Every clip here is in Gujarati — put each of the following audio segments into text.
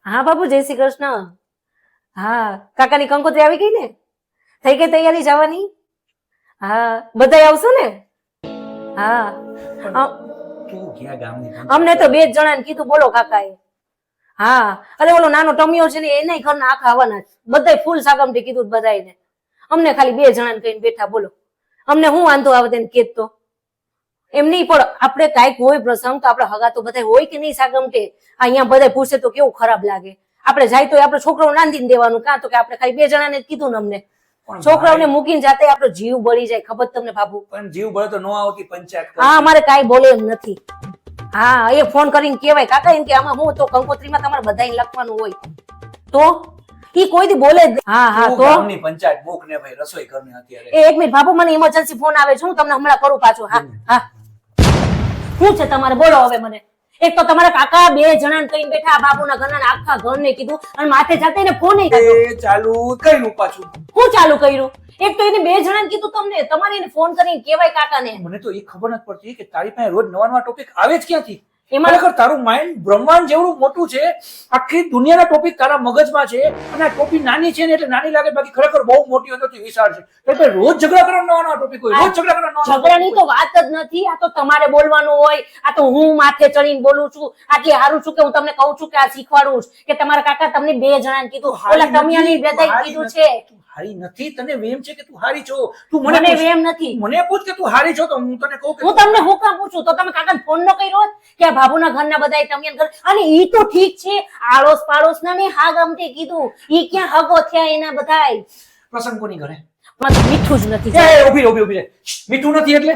હા બાબુ, જય શ્રી કૃષ્ણ. હા, કાકાની કંકોત્રી આવી ગઈ ને? થઈ ગઈ તૈયારી જવાની? હા, બધાય આવશો ને? હા. અમને તો 2 જણાને કીધું, બોલો કાકાએ. હા, અરે ઓલો નાનો ટમિયો છે ને એના ઘરના આખા આવવાના છે. બધાય ફૂલ સાગમથી કીધું બધાયને. અમને ખાલી 2 જણાને કહીને બેઠા, બોલો. અમને શું વાંધો આવે તેને કેત તો? એમ નહીં, પણ આપણે કાંઈક હોય પ્રસંગ તો આપણે હગા તો બધા હોય કે નહીં સાગમટે? અહીંયા બધા પૂછે તો કેવું ખરાબ લાગે. આપણે જાય તો આપણે છોકરાઓ નાંદીને દેવાનું, કાં તો કે આપણે ખાલી 2 જણાને જ કીધું ને અમને. છોકરાઓને મૂકીને જાતે આપણો જીવ બળી જાય, ખબર તમને બાબુ? પણ જીવ બળે તો નો આવતી પંચાયત. હા, અમારે કાંઈ બોલે એમ નથી. હા, એ ફોન કરીને કહેવાય કાકા એમ કે આમાં હું તો કંકોત્રીમાં તમારે બધાને લખવાનું હોય તો ઈ કોઈ દી બોલે જ. હા હા, તો ગામની પંચાયત મૂક ને ભાઈ, રસોઈ ઘરની અત્યારે. એ 1 મિનિટ બાબુ, મને ઇમરજન્સી ફોન આવે છે, હું તમને હમણાં કરું પાછું. હા હા, શું છે તમારે? બોલો હવે મને. એક તો તમારા કાકા 2 જણાને કહીને બેઠા, બાબુના ઘરના આખા ઘરને કીધું અને માથે જાતે એને ફોન નહીં કર્યો. એ ચાલુ કર્યું પાછું. હું ચાલુ કર્યું? એક તો એને 2 જણાને કીધું, તમને તમારે એને ફોન કરીને કહેવાય કાકાને. મને તો એ ખબર નથી પડતી કે તારી પાસે રોજ નવા નવા ટોપિક આવે જ ક્યાંથી. એમાં ખરેખર તારું માઇન્ડ બ્રહ્માંડ જેવડું મોટું છે, આખી દુનિયાના ટોપિક તારા મગજમાં છે, અને આ ટોપિક નાની છે ને એટલે નાની લાગે, બાકી ખરેખર બહુ મોટી હોય તો વિશાળ છે. એટલે રોજ ઝઘડા કરવાનો નવા નવા ટોપિક હોય, રોજ ઝઘડા કરવાનો નવા. ઝઘડાની તો વાત જ નથી. આ તો તમારે બોલવાનું હોય. આ તો હું માથે ચડીને બોલું છું. આટલી હારું છું કે હું તમને કહું છું કે આ શીખવાડું છું કે તમારા કાકા તમને 2 જણાને કીધું, ઓલા ટમિયાની બધાય કીધું છે. હારી નથી, તને વેમ છે કે તું હારી છો? તું મને વેમ નથી. મને પૂછ કે તું હારી છો તો હું તને કહું કે હું તમને હું કામ પૂછું? તો તમે કાકાને ફોન ન કર્યો હોત કે આ બાબુના ઘરના બધાય ટમિયાન ઘર, અને ઈ તો ઠીક છે, આડોસ પાડોસના ને હા ગમતે કીધું, ઈ ક્યાં હગો થયા એના બધાય. પ્રસંગ કોની ઘરે? મને મીઠું જ નથી. એ ઊભી ઊભી રે. મીઠું નથી એટલે?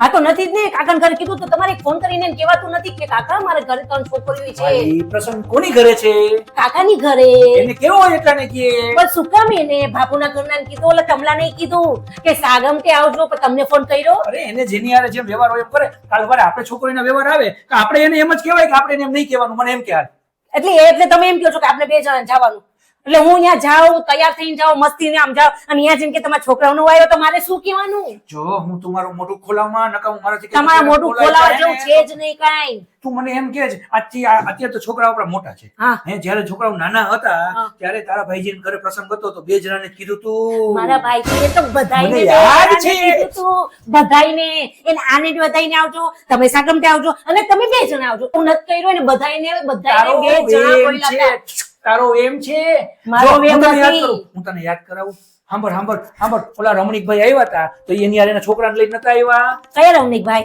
હા તો નથી જ ને. કાકાને ઘરે કીધું તો તમારે ફોન કરીને એને કહેવાતું નથી કે કાકા મારા ઘરે 3 છોકરીઓ છે? ભાઈ પ્રસંગ કોની ઘરે છે? કાકાની ઘરે. એને કેવો હોય એટલાને કે? બસ શું કામ એને બાપુના ઘરના કીધું, ઓલા ટમલાને કીધું કે સાગમટે આવજો, પણ તમને ફોન કર્યો? અરે એને જેની હારે જેમ વ્યવહાર હોય એમ કરે. કાલ વારે આપણે છોકરીનો વ્યવહાર આવે કે આપણે એને એમ જ કહેવાય કે આપણે એને એમ નહીં કહેવાનું, મને એમ કે હાલ. એટલે તમે એમ કહો છો કે આપણે 2 જણા જવાનું? એટલે હું ત્યાં જાઉં, તૈયાર થઈને જાઉં, મસ્તીને આમ જાઉં, અને અહીંયા જેમ કે તમારા છોકરાઓનો આવ્યો તો મારે શું કહેવાનું? જો હું તમારું મોઢું ખોલાવમાં નકામ મારાથી તમારા મોઢું ખોલાવા જેવું છે જ નહીં કાંઈ. તું મને એમ કે અત્યારે તો છોકરાઓ આપણા મોટા છે. હે, જ્યારે છોકરાઓ નાના હતા ત્યારે તારા ભાઈજીને ઘરે પ્રસંગ હતો તો 2 જણાને કીધું તું. મારા ભાઈ તો બધાયને યાદ છે. કીધું તું, બધાયને. એને આને જ બધાયને આવજો, તમે સાગમટે આવજો, અને તમે 2 જણા આવજો. હું નથી કર્યો ને બધાયને 2 જણા બોલ્યા હતા. તારો એમ છે? મારો એમ નથી. હું તને યાદ કરાવું. સાંભળ. ઓલા રમણીકભાઈ આવ્યા હતા તો એની યાર એના છોકરાને લઈને નતા આવ્યા? કયા રમણીકભાઈ?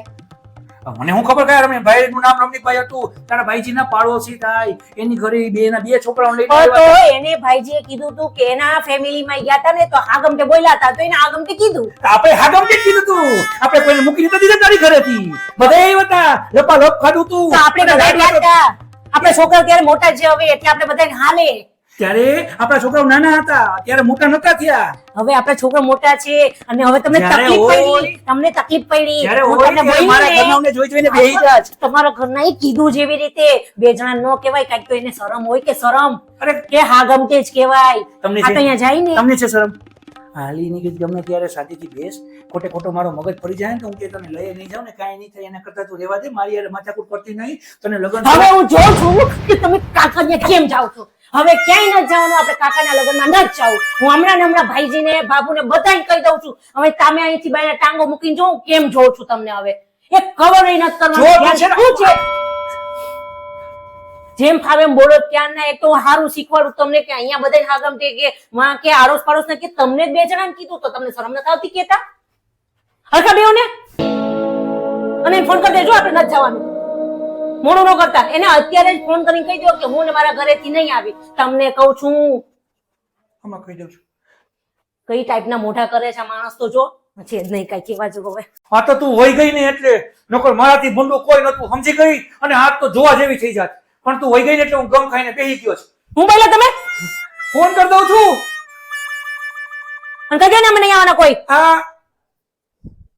મને હું ખબર કયા રમણીકભાઈ નું નામ રમણીકભાઈ હતું. તારા ભાઈજીના પાડોશી થાય, એની ઘરે 2 છોકરાઓને લઈને આવ્યા. તો એને ભાઈજીએ કીધું તું કે એના ફેમિલીમાં ગયા હતા ને તો આગમટે બોલ્યા હતા, તો એને આગમટે કીધું. આપણે આગમટે કીધું તું. આપણે કોઈને મૂકી નથી દીધા તારી ઘરેથી. બધા આવ્યા હતા, લપાલપ ખાધું તું. તો આપણે બધા ગયા હતા. આપણે છોકરા ત્યારે મોટા છે હવે, એટલે આપણે બધાને હાલે. ત્યારે આપણા છોકરાઓ નાના હતા, ત્યારે મોટા નતા થયા. હવે આપણા છોકરા મોટા છે અને હવે તમને તકલીફ પડી. તમને તકલીફ પડી. તમારા ઘરના એ કીધું જેવી રીતે 2 જણા ન કહેવાય, કાંઈક તો એને શરમ હોય કે શરમ. અરે કે હા ગમતે જ કહેવાય. તમને આ તો અહીંયા જાય ને. તમને છે શરમ? હાલી ની કીધું ગમે ત્યારે શાંતિથી બેસ. ખોટો મારો મગજ ફરી જાય ને તો હું કે તને લઈ નહીં જાઉં ને, કાંઈ નહીં થાય એના કરતા તું રહેવા દે. મારી યાર માથાકૂટ કરતી નહીં. તને લગન હવે હું જોઉં છું કે તમે કાકાને કેમ જાવ છો. હવે ક્યાંય ન જવાનું, આપણે કાકાના લગ્નમાં ન જ જાવ. હું હમણાં ભાઈજીને બાબુને બધાને કહી દઉં છું. હવે તમે અહીંથી બાયને ટાંગો મૂકીને જોઉં કેમ જોઉં છું તમને. હવે એક ખબર નથી કરવાની. શું છે? જેમ ફાવે એમ બોલો. ક્યાં ના એક તો સારું શીખવાડું તમને કે અહીંયા બધાને આગમટે કે માં કે આડોસ પાડોસ ને કે તમને 2 જણાને કીધું તો તમને શરમ નથી આવતી કેતા? હરખા બેઓને અને ફોન કરી દેજો, આપણે નથી જવાનું. મોડું ન કરતા. એને અત્યારે જ ફોન કરીને કહી દો કે હું ને મારા ઘરેથી નહીં આવી. તમને કહું છું. આમાં કહી દઉં છું. કઈ ટાઈપના મોઢા કરે છે માણસ તો જો. છે જ નહીં કાંઈ કહેવા જેવું. હવે આ તો તું વહી ગઈ ને એટલે નકર મારાથી ભૂંડું કોઈ નતું, સમજી ગઈ, અને હાથ તો જોવા જેવી થઈ જાત. પણ તું વહી ગઈ ને એટલે હું ગમ ખાઈને બેહી ગયો છું. હું બોલ્યા તમે? ફોન કરી દઉં છું. અને કહેજો ને મને આવવાના કોઈ. હા